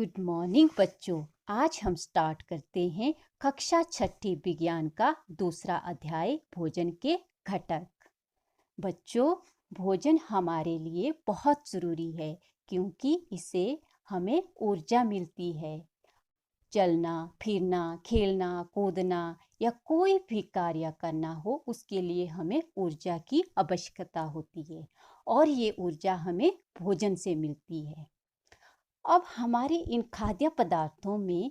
Good morning बच्चों। आज हम स्टार्ट करते हैं कक्षा छठी विज्ञान का दूसरा अध्याय भोजन के घटक। बच्चों, भोजन हमारे लिए बहुत ज़रूरी है क्योंकि इससे हमें ऊर्जा मिलती है। चलना फिरना, खेलना कूदना या कोई भी कार्य करना हो, उसके लिए हमें ऊर्जा की आवश्यकता होती है और ये ऊर्जा हमें भोजन से मिलती है। अब हमारे इन खाद्य पदार्थों में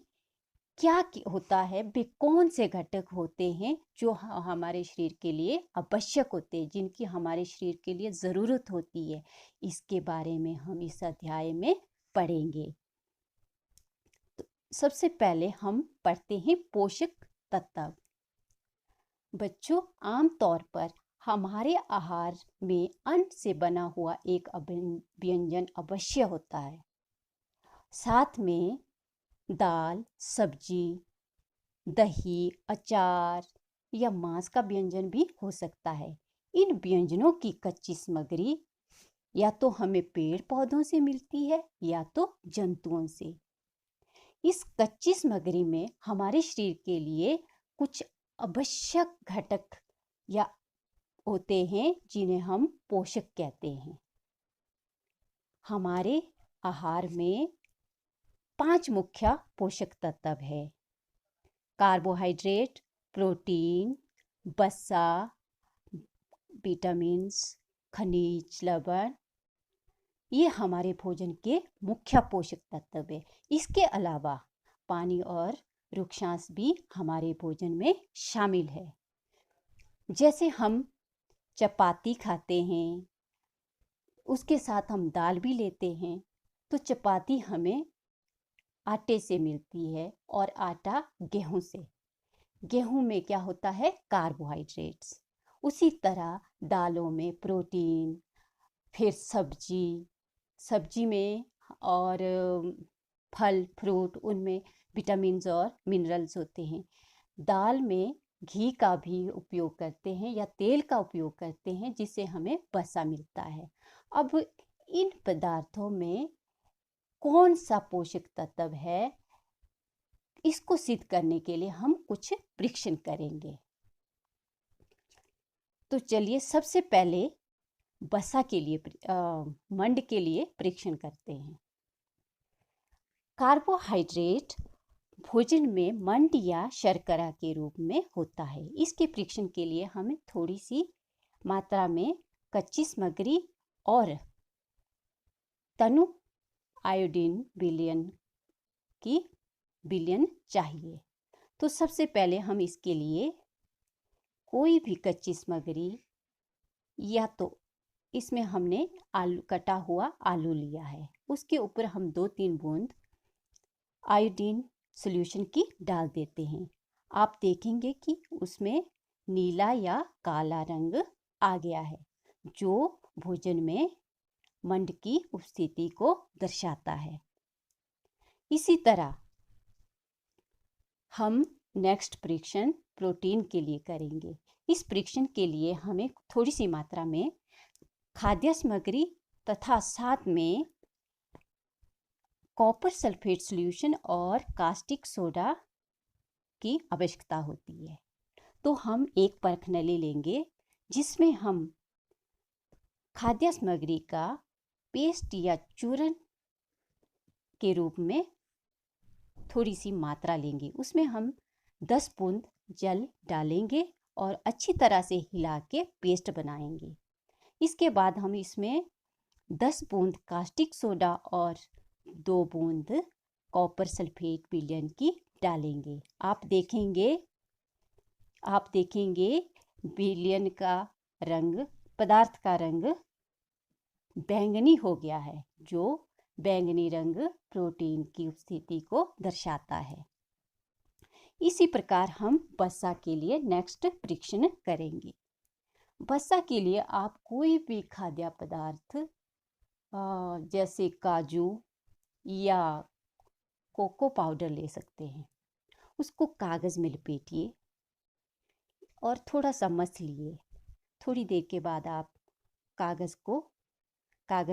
क्या होता है, वे कौन से घटक होते हैं जो हमारे शरीर के लिए आवश्यक होते हैं, जिनकी हमारे शरीर के लिए ज़रूरत होती है, इसके बारे में हम इस अध्याय में पढ़ेंगे। तो सबसे पहले हम पढ़ते हैं पोषक तत्व। बच्चों, आम तौर पर हमारे आहार में अन्न से बना हुआ एक व्यंजन अवश्य होता है। साथ में दाल, सब्जी, दही, अचार या मांस का व्यंजन भी हो सकता है। इन व्यंजनों की कच्ची सामग्री या तो हमें पेड़ पौधों से मिलती है या तो जंतुओं से। इस कच्ची सामग्री में हमारे शरीर के लिए कुछ आवश्यक घटक या होते हैं जिन्हें हम पोषक कहते हैं। हमारे आहार में 5 मुख्य पोषक तत्व है: कार्बोहाइड्रेट, प्रोटीन, वसा, विटामिन्स, खनिज लवण। ये हमारे भोजन के मुख्य पोषक तत्व है। इसके अलावा पानी और रुक्षांश भी हमारे भोजन में शामिल है। जैसे हम चपाती खाते हैं, उसके साथ हम दाल भी लेते हैं, तो चपाती हमें आटे से मिलती है और आटा गेहूं से। गेहूं में क्या होता है? कार्बोहाइड्रेट्स। उसी तरह दालों में प्रोटीन, फिर सब्जी में और फल फ्रूट, उनमें विटामिन्स और मिनरल्स होते हैं। दाल में घी का भी उपयोग करते हैं या तेल का उपयोग करते हैं, जिससे हमें वसा मिलता है। अब इन पदार्थों में कौन सा पोषक तत्व है, इसको सिद्ध करने के लिए हम कुछ परीक्षण करेंगे। तो चलिए सबसे पहले वसा के लिए मंड के लिए परीक्षण करते हैं। कार्बोहाइड्रेट भोजन में मंड या शर्करा के रूप में होता है। इसके परीक्षण के लिए हमें थोड़ी सी मात्रा में कच्ची सामग्री और तनु आयोडीन विलयन चाहिए। तो सबसे पहले हम इसके लिए कोई भी कच्ची सामग्री, या तो इसमें हमने कटा हुआ आलू लिया है, उसके ऊपर हम 2-3 बूंद आयोडीन सॉल्यूशन की डाल देते हैं। आप देखेंगे कि उसमें नीला या काला रंग आ गया है, जो भोजन में मंड की उपस्थिति को दर्शाता है। इसी तरह हम नेक्स्ट परीक्षण प्रोटीन के लिए करेंगे। इस परीक्षण के लिए हमें थोड़ी सी मात्रा में खाद्य सामग्री तथा साथ में कॉपर सल्फेट सॉल्यूशन और कास्टिक सोडा की आवश्यकता होती है। तो हम एक परख नली लेंगे, जिसमें हम खाद्य सामग्री का पेस्ट या चूर्ण के रूप में थोड़ी सी मात्रा लेंगे। उसमें हम 10 बूंद जल डालेंगे और अच्छी तरह से हिला के पेस्ट बनाएंगे। इसके बाद हम इसमें 10 बूंद कास्टिक सोडा और 2 बूंद कॉपर सल्फेट विलयन की डालेंगे। आप देखेंगे विलयन का रंग, पदार्थ का रंग बैंगनी हो गया है, जो बैंगनी रंग प्रोटीन की उपस्थिति को दर्शाता है। इसी प्रकार हम वसा के लिए नेक्स्ट परीक्षण करेंगे। वसा के लिए आप कोई भी खाद्य पदार्थ जैसे काजू या कोको पाउडर ले सकते हैं। उसको कागज़ में लपेटिए और थोड़ा सा मस लिए। थोड़ी देर के बाद आप कागज़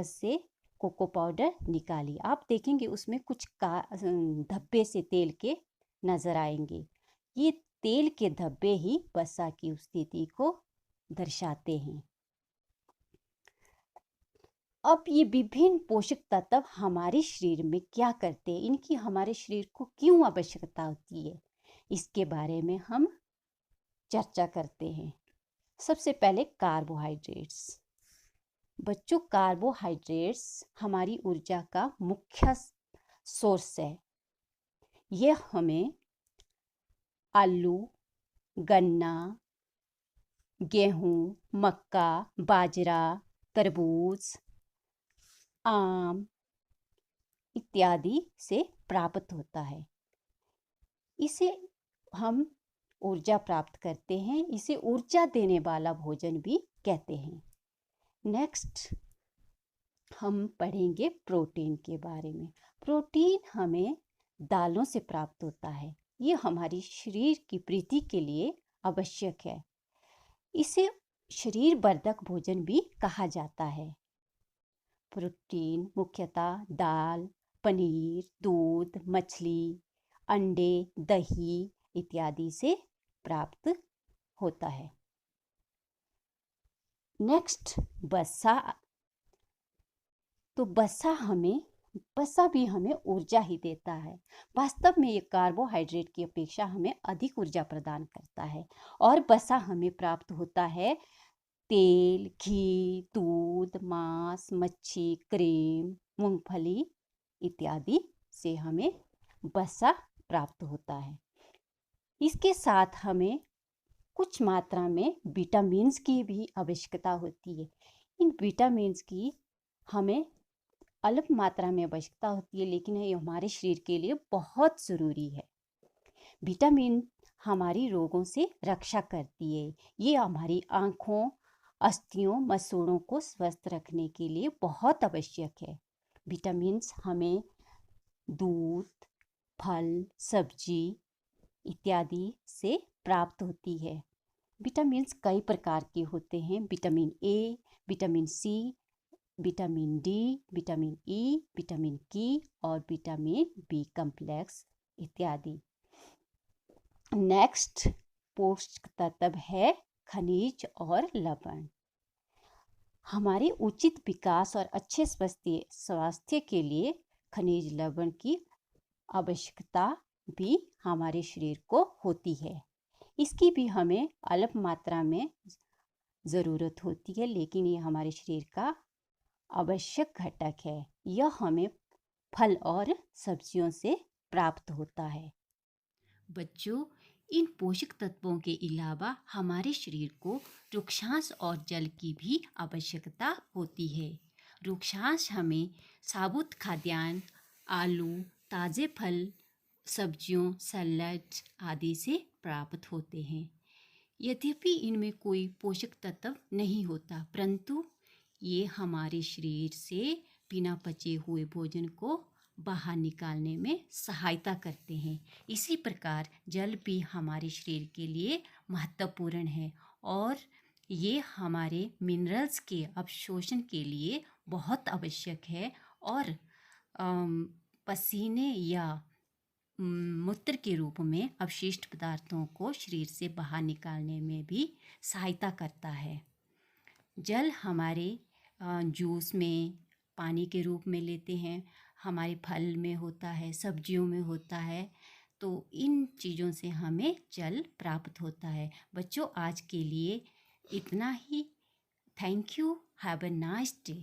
से कोको पाउडर निकाली। आप देखेंगे उसमें कुछ धब्बे से तेल के नज़र आएंगे। ये तेल के धब्बे ही वसा की स्थिति को दर्शाते हैं। अब ये विभिन्न पोषक तत्व हमारे शरीर में क्या करते हैं, इनकी हमारे शरीर को क्यों आवश्यकता होती है, इसके बारे में हम चर्चा करते हैं। सबसे पहले कार्बोहाइड्रेट्स। बच्चों, कार्बोहाइड्रेट्स हमारी ऊर्जा का मुख्य सोर्स है। यह हमें आलू, गन्ना, गेहूँ, मक्का, बाजरा, तरबूज, आम इत्यादि से प्राप्त होता है। इसे हम ऊर्जा प्राप्त करते हैं। इसे ऊर्जा देने वाला भोजन भी कहते हैं। नेक्स्ट हम पढ़ेंगे प्रोटीन के बारे में। प्रोटीन हमें दालों से प्राप्त होता है। ये हमारी शरीर की वृद्धि के लिए आवश्यक है। इसे शरीर वर्धक भोजन भी कहा जाता है। प्रोटीन मुख्यतः दाल, पनीर, दूध, मछली, अंडे, दही इत्यादि से प्राप्त होता है। नेक्स्ट वसा। तो वसा भी हमें ऊर्जा ही देता है। वास्तव में ये कार्बोहाइड्रेट की अपेक्षा हमें अधिक ऊर्जा प्रदान करता है। और वसा हमें प्राप्त होता है तेल, घी, दूध, मांस, मच्छी, क्रीम, मूंगफली इत्यादि से हमें वसा प्राप्त होता है। इसके साथ हमें कुछ मात्रा में विटामिन्स की भी आवश्यकता होती है। इन विटामिन्स की हमें अल्प मात्रा में आवश्यकता होती है, लेकिन ये हमारे शरीर के लिए बहुत ज़रूरी है। विटामिन हमारी रोगों से रक्षा करती है। ये हमारी आँखों, अस्थियों, मसूड़ों को स्वस्थ रखने के लिए बहुत आवश्यक है। विटामिन्स हमें दूध, फल, सब्जी इत्यादि से प्राप्त होती है। विटामिन्स कई प्रकार के होते हैं। Vitamin A, vitamin C, vitamin D, vitamin E, vitamin K और विटामिन बी कॉम्प्लेक्स इत्यादि। नेक्स्ट पोषक तत्व है खनिज और लवण। हमारे उचित विकास और अच्छे स्वास्थ्य के लिए खनिज लवण की आवश्यकता भी हमारे शरीर को होती है। इसकी भी हमें अल्प मात्रा में ज़रूरत होती है, लेकिन ये हमारे शरीर का आवश्यक घटक है। यह हमें फल और सब्जियों से प्राप्त होता है। बच्चों, इन पोषक तत्वों के अलावा हमारे शरीर को रुक्षांश और जल की भी आवश्यकता होती है। रुक्षांश हमें साबुत खाद्यान्न, आलू, ताज़े फल, सब्जियों, सलाद आदि से प्राप्त होते हैं। यद्यपि इनमें कोई पोषक तत्व नहीं होता, परंतु ये हमारे शरीर से बिना पचे हुए भोजन को बाहर निकालने में सहायता करते हैं। इसी प्रकार जल भी हमारे शरीर के लिए महत्वपूर्ण है और ये हमारे मिनरल्स के अवशोषण के लिए बहुत आवश्यक है और पसीने या मूत्र के रूप में अवशिष्ट पदार्थों को शरीर से बाहर निकालने में भी सहायता करता है। जल हमारे जूस में पानी के रूप में लेते हैं, हमारे फल में होता है, सब्जियों में होता है, तो इन चीज़ों से हमें जल प्राप्त होता है। बच्चों, आज के लिए इतना ही। Thank you. Have a nice day.